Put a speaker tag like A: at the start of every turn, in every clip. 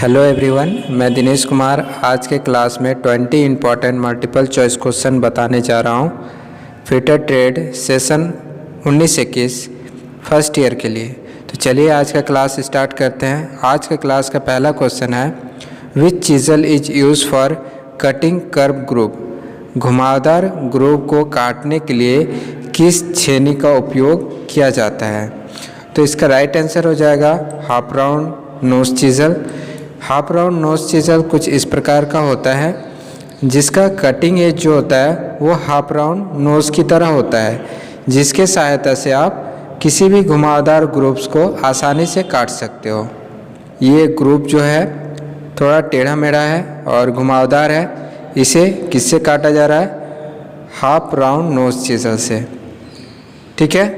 A: Hello everyone, मैं दिनेश कुमार आज के क्लास में 20 इम्पॉर्टेंट मल्टीपल चॉइस क्वेश्चन बताने जा रहा हूँ fitter trade session 19-21 first year के लिए। तो चलिए आज का क्लास स्टार्ट करते हैं। आज के क्लास का पहला क्वेश्चन है, which chisel is use for cutting curve group. घुमावदार ग्रुप को काटने के लिए किस छेनी का उपयोग किया जाता है। तो इसका राइट आंसर हो जाएगा half round nose chisel. Half round nose chisel कुछ इस प्रकार का होता है जिसका कटिंग एज जो होता है वो हाफ राउंड नोज की तरह होता है, जिसके सहायता से आप किसी भी घुमावदार ग्रुप्स को आसानी से काट सकते हो। ये ग्रुप जो है थोड़ा टेढ़ा मेढ़ा है और घुमावदार है। इसे किससे काटा जा रहा है? हाफ राउंड नोज चीज़ल से। ठीक है,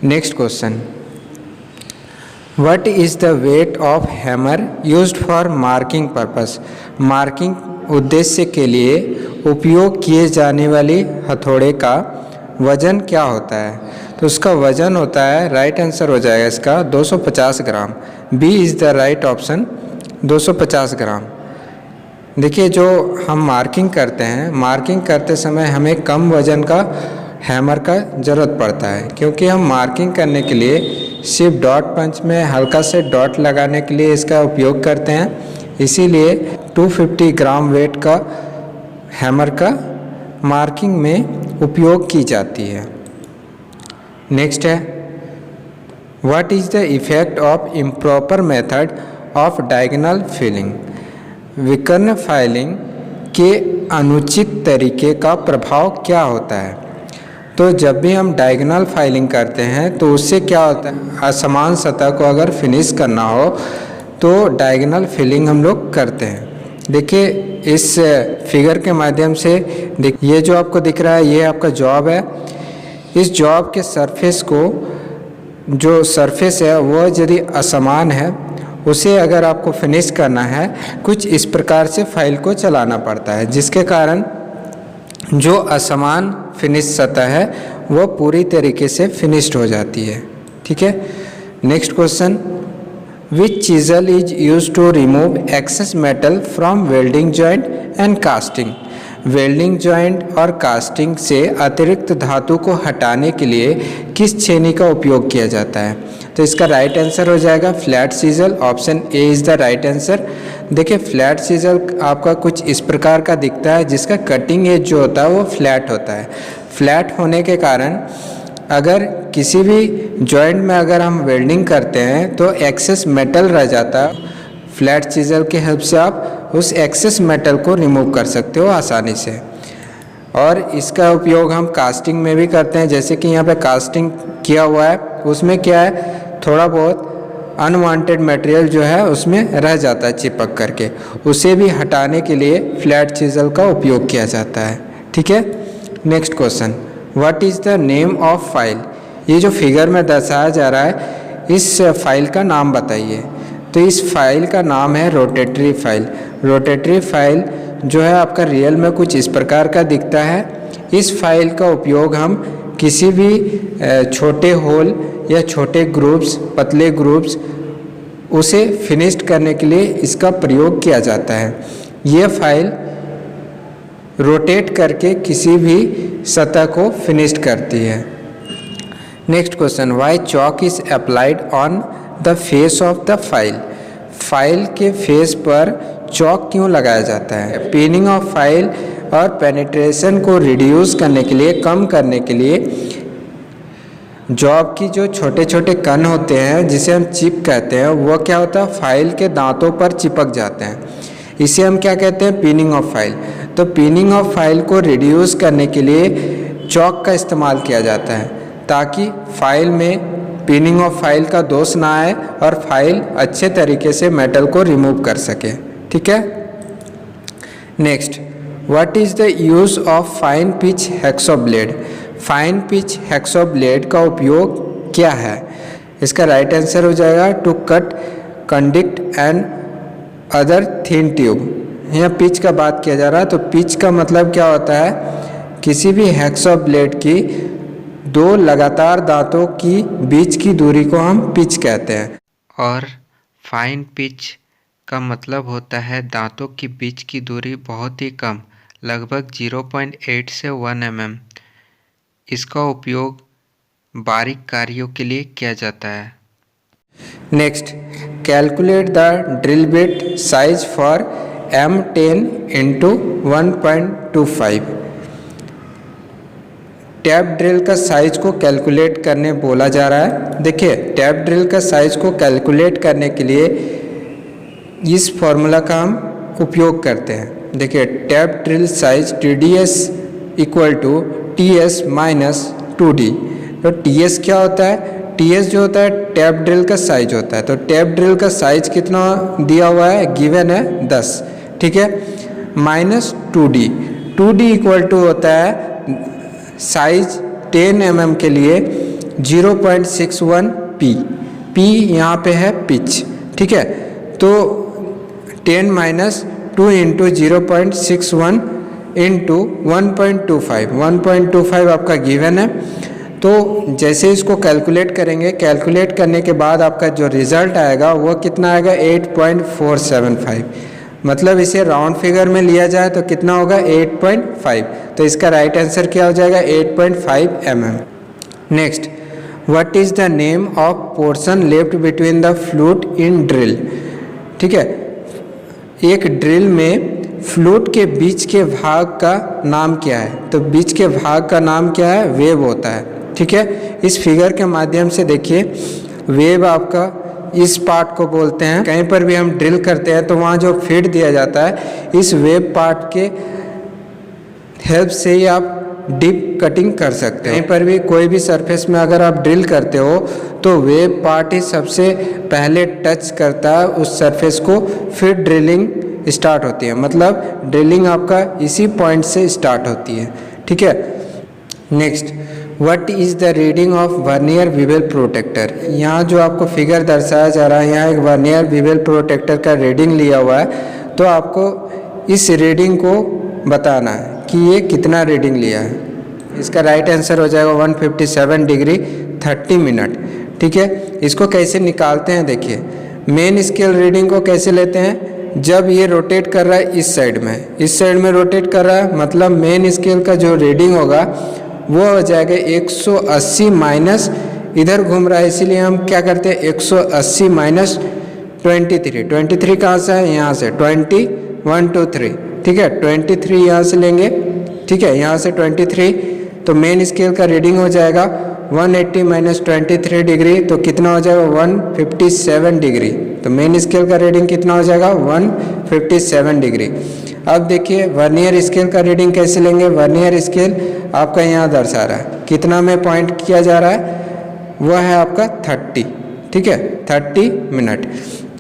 A: next question, What is the weight of hammer used for marking purpose? Marking उद्देश्य के लिए उपयोग किए जाने वाली हथौड़े का वजन क्या होता है? तो उसका वजन होता है, राइट आंसर हो जाएगा इसका 250 gram. B is the right option, 250 gram. देखिए, जो हम मार्किंग करते हैं, मार्किंग करते समय हमें कम वजन का हैमर का ज़रूरत पड़ता है, क्योंकि हम मार्किंग करने के लिए सिर्फ डॉट पंच में हल्का से डॉट लगाने के लिए इसका उपयोग करते हैं। इसीलिए 250 ग्राम वेट का हैमर का मार्किंग में उपयोग की जाती है। नेक्स्ट है, what is the effect of improper method of diagonal filling. विकर्ण फाइलिंग के अनुचित तरीके का प्रभाव क्या होता है? तो जब भी हम डायगोनल फाइलिंग करते हैं तो उससे क्या होता है, असमान सतह को अगर फिनिश करना हो तो डायगोनल फिलिंग हम लोग करते हैं। देखिए, इस फिगर के माध्यम से ये जो आपको दिख रहा है ये आपका जॉब है। इस जॉब के सरफेस को, जो सरफेस है वो यदि असमान है, उसे अगर आपको फिनिश करना है कुछ इस प्रकार से फाइल को चलाना पड़ता है, जिसके कारण जो असमान फिनिश सतह है वो पूरी तरीके से फिनिश्ड हो जाती है। ठीक है, next question, which chisel is use to remove excess metal from welding joint and casting. Welding joint और कास्टिंग से अतिरिक्त धातु को हटाने के लिए किस छेनी का उपयोग किया जाता है? तो इसका राइट आंसर हो जाएगा flat chisel. Option A is the right answer. देखिए, फ्लैट चीज़ल आपका कुछ इस प्रकार का दिखता है, जिसका कटिंग एज जो होता है वो फ्लैट होता है। फ्लैट होने के कारण अगर किसी भी जॉइंट में अगर हम वेल्डिंग करते हैं तो एक्सेस मेटल रह जाता है। फ्लैट चीज़ल की हेल्प से आप उस एक्सेस मेटल को रिमूव कर सकते हो आसानी से। और इसका उपयोग हम कास्टिंग में भी करते हैं, जैसे कि यहाँ पे कास्टिंग किया हुआ है, उसमें क्या है, थोड़ा बहुत अनवांटेड मटेरियल जो है उसमें रह जाता है चिपक करके, उसे भी हटाने के लिए फ्लैट चीज़ल का उपयोग किया जाता है। ठीक है, next question, what is the name of file. ये जो फिगर में दर्शाया जा रहा है, इस फाइल का नाम बताइए। तो इस फाइल का नाम है रोटेटरी फाइल। रोटेटरी फाइल जो है आपका रियल में कुछ इस प्रकार का दिखता है। इस फाइल का उपयोग हम किसी भी छोटे होल या छोटे ग्रुप्स, पतले ग्रुप्स, उसे फिनिश्ड करने के लिए इसका प्रयोग किया जाता है। यह फाइल रोटेट करके किसी भी सतह को फिनिश्ड करती है। Next question, why chalk is applied on the face of the file. File के फेस पर चॉक क्यों लगाया जाता है? पिनिंग ऑफ फाइल और पेनिट्रेशन को रिड्यूस करने के लिए, कम करने के लिए, जॉब की जो छोटे छोटे कण होते हैं जिसे हम चिप कहते हैं, वो क्या होता है, फाइल के दांतों पर चिपक जाते हैं। इसे हम क्या कहते हैं? Pinning of file. तो पिनिंग ऑफ फाइल को रिड्यूस करने के लिए चॉक का इस्तेमाल किया जाता है, ताकि फाइल में पिनिंग ऑफ फाइल का दोष ना आए और फाइल अच्छे तरीके से मेटल को रिमूव कर सके। ठीक है, next, what is the use of fine pitch hacksaw blade. Fine pitch hacksaw blade का उपयोग क्या है? इसका राइट आंसर हो जाएगा to cut conduct and other thin tube. यहाँ पिच का बात किया जा रहा है, तो पिच का मतलब क्या होता है, किसी भी हैक्सॉ ब्लेड की दो लगातार दांतों की बीच की दूरी को हम पिच कहते हैं। और फाइन पिच का मतलब होता है दांतों के बीच की दूरी बहुत ही कम, लगभग 0.8 से 1 mm। इसका उपयोग बारीक कार्यों के लिए किया जाता है। Next, calculate the drill bit size for M10 into 1.25। Tap drill का साइज को कैलकुलेट करने बोला जा रहा है। देखिए, टैप ड्रिल का साइज को कैलकुलेट करने के लिए इस फॉर्मूला का हम उपयोग करते हैं। देखिए, tap drill size TDS equal to TS minus 2D। तो TS क्या होता है? TS जो होता है टैप ड्रिल का साइज होता है। तो टैप ड्रिल का साइज कितना दिया हुआ है? गिवन है 10, ठीक है, minus 2D। 2D equal to होता है साइज 10 mm के लिए 0.61 P। P यहाँ पे है पिच, ठीक है। तो 10 माइनस 2 इंटू 0.61 इंटू 1.25 आपका गिवन है। तो जैसे इसको कैलकुलेट करेंगे, कैलकुलेट करने के बाद आपका जो रिज़ल्ट आएगा वो कितना आएगा? 8.475। मतलब इसे राउंड फिगर में लिया जाए तो कितना होगा? 8.5। तो इसका राइट आंसर क्या हो जाएगा? 8.5 mm। Next, what is the name of portion left between the flute in drill. ठीक है, एक ड्रिल में फ्लूट के बीच के भाग का नाम क्या है? तो बीच के भाग का नाम क्या है? वेब होता है, ठीक है। इस फिगर के माध्यम से देखिए, वेब आपका इस पार्ट को बोलते हैं। कहीं पर भी हम ड्रिल करते हैं तो वहाँ जो फीड दिया जाता है, इस वेब पार्ट के हेल्प से ही आप डीप कटिंग कर सकते हो। कहीं पर भी कोई भी सरफेस में अगर आप ड्रिल करते हो तो वेब पार्ट ही सबसे पहले टच करता है उस सरफेस को, फिर ड्रिलिंग स्टार्ट होती है। मतलब ड्रिलिंग आपका इसी पॉइंट से स्टार्ट होती है, ठीक है। Next, what is the reading of vernier bevel protractor. यहाँ जो आपको फिगर दर्शाया जा रहा है, यहाँ एक वर्नियर विवेल प्रोटेक्टर का रीडिंग लिया हुआ है। तो आपको इस रीडिंग को बताना है कि ये कितना रीडिंग लिया है। इसका राइट आंसर हो जाएगा 157 डिग्री 30 मिनट, ठीक है। इसको कैसे निकालते हैं? देखिए, मेन स्केल रीडिंग को कैसे लेते हैं? जब ये रोटेट कर रहा है इस साइड में रोटेट कर रहा है, मतलब मेन स्केल का जो रीडिंग होगा वो हो जाएगा 180 माइनस, इधर घूम रहा है इसीलिए हम क्या करते हैं 180 माइनस 23 कहाँ से है? यहाँ से 20 1 2 3, ठीक है। 23 यहाँ से लेंगे, ठीक है, यहाँ से 23। तो मेन स्केल का रीडिंग हो जाएगा 180 माइनस 23 डिग्री, तो कितना हो जाएगा? 157 डिग्री। तो मेन स्केल का रीडिंग कितना हो जाएगा? 157 डिग्री। अब देखिए, वर्नियर स्केल का रीडिंग कैसे लेंगे? वर्नियर स्केल आपका यहाँ दर्शा रहा है, कितना में पॉइंट किया जा रहा है? वह है आपका 30, ठीक है, 30 मिनट।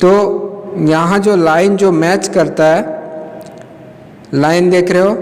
A: तो यहाँ जो लाइन जो मैच करता है, लाइन देख रहे हो,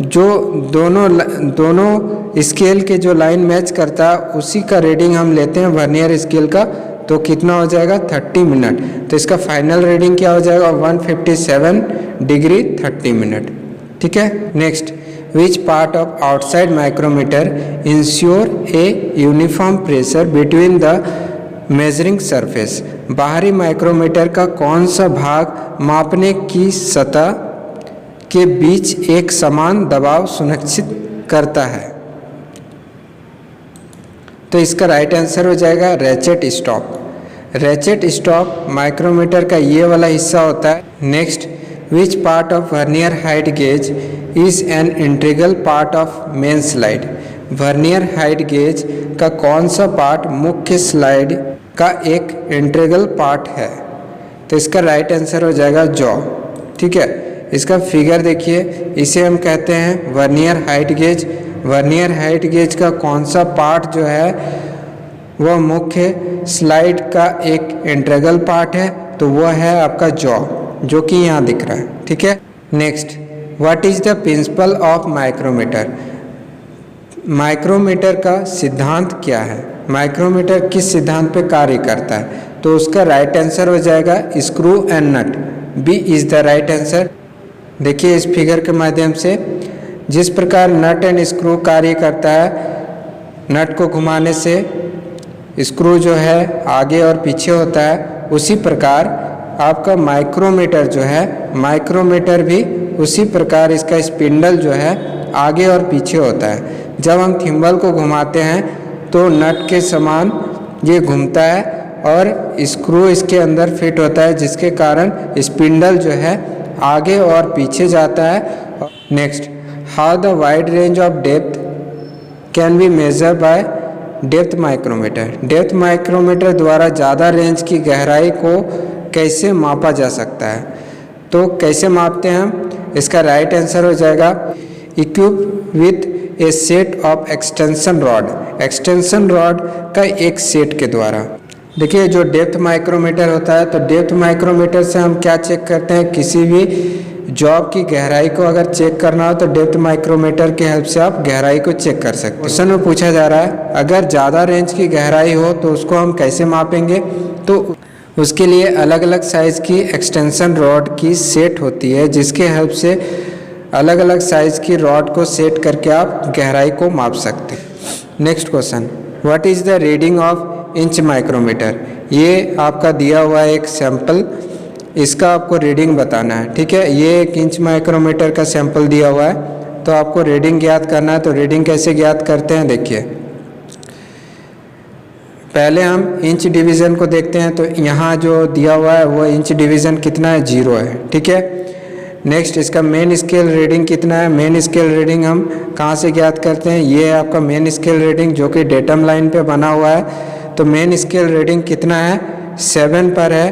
A: जो दोनों स्केल के जो लाइन मैच करता है उसी का रीडिंग हम लेते हैं वर्नियर स्केल का। तो कितना हो जाएगा? 30 मिनट। तो इसका फाइनल रीडिंग क्या हो जाएगा? 157 डिग्री 30 मिनट, ठीक है। Next, which part of outside micrometer ensure a uniform pressure between the measuring surface. बाहरी माइक्रोमीटर का कौन सा भाग मापने की सतह के बीच एक समान दबाव सुनिश्चित करता है? तो इसका राइट आंसर हो जाएगा ratchet stop. Ratchet stop micrometer का ये वाला हिस्सा होता है। Next, which part of vernier height gauge is an integral part of main slide. Vernier height gauge का कौन सा पार्ट मुख्य स्लाइड का एक इंटीग्रल पार्ट है? तो इसका राइट आंसर हो जाएगा जॉ, ठीक है। इसका फिगर देखिए, इसे हम कहते हैं vernier height gauge. Vernier height gauge का कौन सा पार्ट जो है वह मुख्य स्लाइड का एक इंटीग्रल पार्ट है? तो वह है आपका जॉ, जो कि यहाँ दिख रहा है, ठीक है। Next, what is the principle of micrometer. Micrometer का सिद्धांत क्या है? माइक्रोमीटर किस सिद्धांत पे कार्य करता है? तो उसका राइट आंसर हो जाएगा screw and nut. B is the right answer. देखिए, इस फिगर के माध्यम से जिस प्रकार नट एंड स्क्रू कार्य करता है, नट को घुमाने से स्क्रू जो है आगे और पीछे होता है, उसी प्रकार आपका माइक्रोमीटर जो है, माइक्रोमीटर भी उसी प्रकार इसका स्पिंडल जो है आगे और पीछे होता है। जब हम थिम्बल को घुमाते हैं तो नट के समान ये घूमता है और स्क्रू इसके अंदर फिट होता है, जिसके कारण स्पिंडल जो है आगे और पीछे जाता है। Next, how the wide range of depth can be measure by depth micrometer. Depth micrometer द्वारा ज़्यादा रेंज की गहराई को कैसे मापा जा सकता है? तो कैसे मापते हैं हम? इसका राइट आंसर हो जाएगा equip with A set of extension rod. Extension rod का एक सेट के द्वारा। देखिए, जो डेप्थ माइक्रोमीटर होता है, तो डेप्थ माइक्रोमीटर से हम क्या चेक करते हैं? किसी भी जॉब की गहराई को अगर चेक करना हो तो डेप्थ माइक्रोमीटर की हेल्प से आप गहराई को चेक कर सकते हैं। क्वेश्चन में पूछा जा रहा है अगर ज़्यादा रेंज की गहराई हो तो उसको हम कैसे मापेंगे? तो उसके लिए अलग अलग साइज़ की एक्सटेंशन रॉड की सेट होती है, जिसके हेल्प से अलग अलग साइज़ की रॉड को सेट करके आप गहराई को माप सकते हैं। Next question, what is the reading of inch micrometer? ये आपका दिया हुआ है एक सैंपल, इसका आपको रीडिंग बताना है। ठीक है, ये एक इंच माइक्रोमीटर का सैंपल दिया हुआ है, तो आपको रीडिंग ज्ञात करना है। तो रीडिंग कैसे ज्ञात करते हैं? देखिए, पहले हम इंच डिवीज़न को देखते हैं। तो यहाँ जो दिया हुआ है वो इंच डिवीज़न कितना है? 0 है। ठीक है, नेक्स्ट इसका मेन स्केल रीडिंग कितना है? मेन स्केल रीडिंग हम कहाँ से ज्ञात करते हैं? ये है आपका मेन स्केल रीडिंग जो कि डेटम लाइन पे बना हुआ है। तो मेन स्केल रीडिंग कितना है? 7 पर है,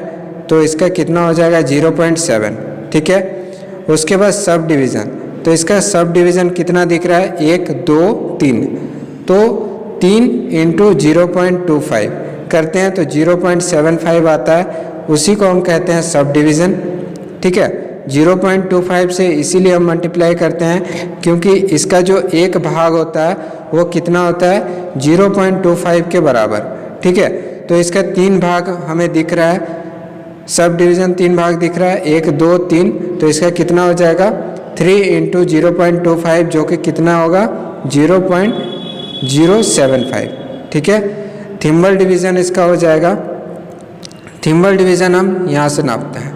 A: तो इसका कितना हो जाएगा? 0.7। ठीक है, उसके बाद सब डिवीज़न, तो इसका सब डिवीज़न कितना दिख रहा है? 1 2 3, तो 3 × 0.25 करते हैं तो 0.75 आता है, उसी को हम कहते हैं सब डिवीज़न। ठीक है, 0.25 से इसीलिए हम मल्टीप्लाई करते हैं क्योंकि इसका जो एक भाग होता है वो कितना होता है? 0.25 के बराबर। ठीक है, तो इसका 3 भाग हमें दिख रहा है, सब डिवीज़न 3 भाग दिख रहा है, 1 2 3, तो इसका कितना हो जाएगा? 3 × 0.25 जो कि कितना होगा? 0.075। ठीक है, थिम्बल डिवीज़न इसका हो जाएगा, थिम्बल डिवीज़न हम यहाँ से नापते हैं,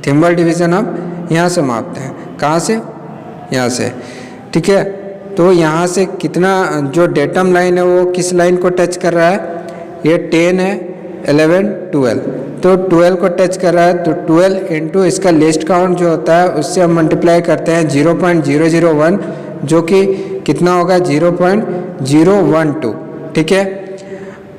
A: थिम्बल डिवीज़न हम यहाँ से मापते हैं। कहाँ से? यहाँ से। ठीक है, तो यहाँ से कितना, जो डेटम लाइन है वो किस लाइन को टच कर रहा है? ये 10 है, 11 12, तो 12 को टच कर रहा है, तो 12 × इसका लिस्ट काउंट जो होता है उससे हम मल्टीप्लाई करते हैं 0.001, जो कि कितना होगा? 0.012। ठीक है,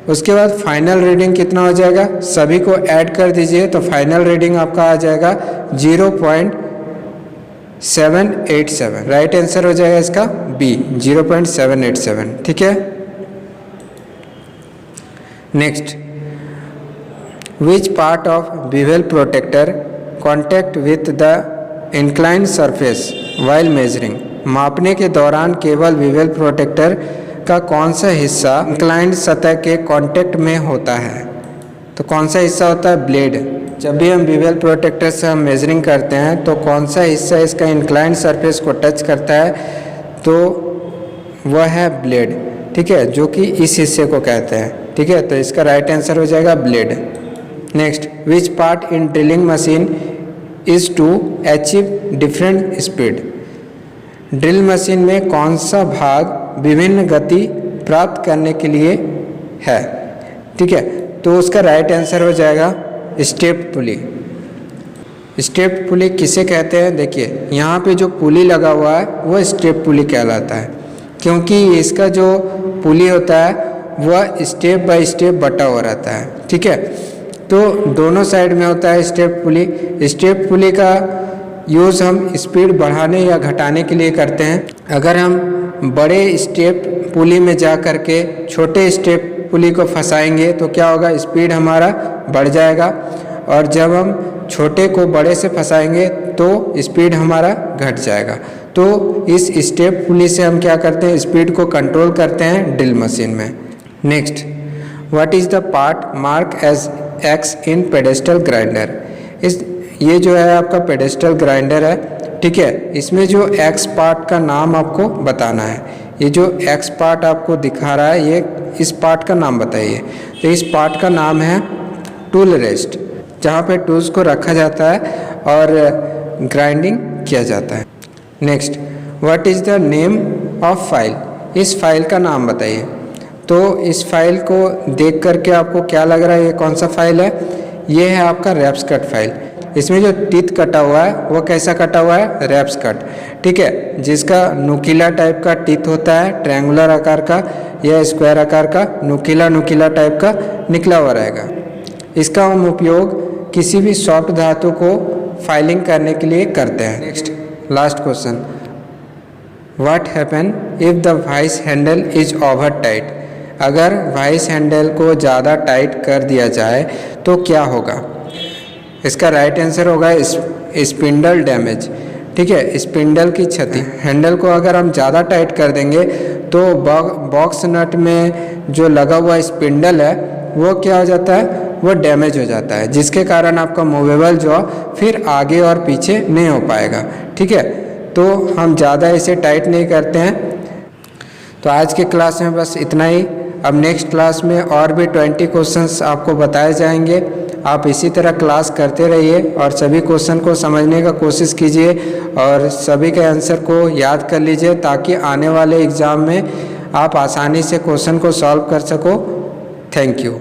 A: उसके बाद फाइनल रीडिंग कितना हो जाएगा? सभी को ऐड कर दीजिए तो फाइनल रीडिंग आपका आ जाएगा 0.787। राइट आंसर हो जाएगा इसका बी, 0.787। ठीक है, next, which part of bevel protractor contact with the inclined surface while measuring? मापने के दौरान केवल bevel प्रोटेक्टर का कौन सा हिस्सा इंक्लाइंड सतह के कांटेक्ट में होता है? तो कौन सा हिस्सा होता है? ब्लेड। जब भी हम bevel प्रोटेक्टर से हम मेजरिंग करते हैं तो कौन सा हिस्सा इसका इंक्लाइंड सरफेस को टच करता है? तो वह है ब्लेड। ठीक है, जो कि इस हिस्से को कहते हैं। ठीक है, तो इसका राइट आंसर हो जाएगा blade. Next, which part in drilling machine is to achieve different speed? Drill machine में कौन सा भाग विभिन्न गति प्राप्त करने के लिए है? ठीक है, तो उसका राइट आंसर हो जाएगा स्टेप पुली। स्टेप पुली किसे कहते हैं? देखिए, यहाँ पे जो पुली लगा हुआ है वो स्टेप पुली कहलाता है, क्योंकि इसका जो पुली होता है वह स्टेप बाय स्टेप बटा हुआ रहता है। ठीक है, तो दोनों साइड में होता है स्टेप पुली। स्टेप पुली का यूज़ हम स्पीड बढ़ाने या घटाने के लिए करते हैं। अगर हम बड़े स्टेप पुली में जा कर के छोटे स्टेप पुली को फंसाएंगे तो क्या होगा? स्पीड हमारा बढ़ जाएगा, और जब हम छोटे को बड़े से फंसाएंगे तो स्पीड हमारा घट जाएगा। तो इस स्टेप पुली से हम क्या करते हैं? स्पीड को कंट्रोल करते हैं ड्रिल मशीन में। Next, what is the part mark as X in pedestal grinder? ये जो है आपका पेडेस्टल ग्राइंडर है। ठीक है, इसमें जो एक्स पार्ट का नाम आपको बताना है। ये जो एक्स पार्ट आपको दिखा रहा है, ये इस पार्ट का नाम बताइए। तो इस पार्ट का नाम है टूल रेस्ट। जहाँ पे टूल्स को रखा जाता है और ग्राइंडिंग किया जाता है। Next, what is the name of file? इस फाइल का नाम बताइए। तो इस फाइल को देख करके आपको क्या लग रहा है ये कौन सा फाइल है? ये है आपका रैप्स कट फाइल। इसमें जो टीथ कटा हुआ है वो कैसा कटा हुआ है? रैप्स कट, ठीक है। जिसका नुकीला टाइप का टीथ होता है, ट्रायंगुलर आकार का या स्क्वायर आकार का नुकीला टाइप का निकला हुआ रहेगा। इसका हम उपयोग किसी भी सॉफ्ट धातु को फाइलिंग करने के लिए करते हैं। Next, last question, what happen if the vice handle is over tight? अगर वाइस हैंडल को ज़्यादा टाइट कर दिया जाए तो क्या होगा? इसका राइट आंसर होगा स्पिंडल डैमेज, ठीक है, स्पिंडल की क्षति। हैंडल को अगर हम ज़्यादा टाइट कर देंगे तो बॉक्स नट में जो लगा हुआ स्पिंडल है वो क्या हो जाता है? वो डैमेज हो जाता है, जिसके कारण आपका मूवेबल जॉ फिर आगे और पीछे नहीं हो पाएगा, ठीक है। तो हम ज़्यादा इसे टाइट नहीं करते हैं। तो आज के क्लास में बस इतना ही। अब नेक्स्ट क्लास में और भी 20 क्वेश्चंस आपको बताए जाएंगे। आप इसी तरह क्लास करते रहिए और सभी क्वेश्चन को समझने का कोशिश कीजिए और सभी के आंसर को याद कर लीजिए, ताकि आने वाले एग्ज़ाम में आप आसानी से क्वेश्चन को सॉल्व कर सको। Thank you.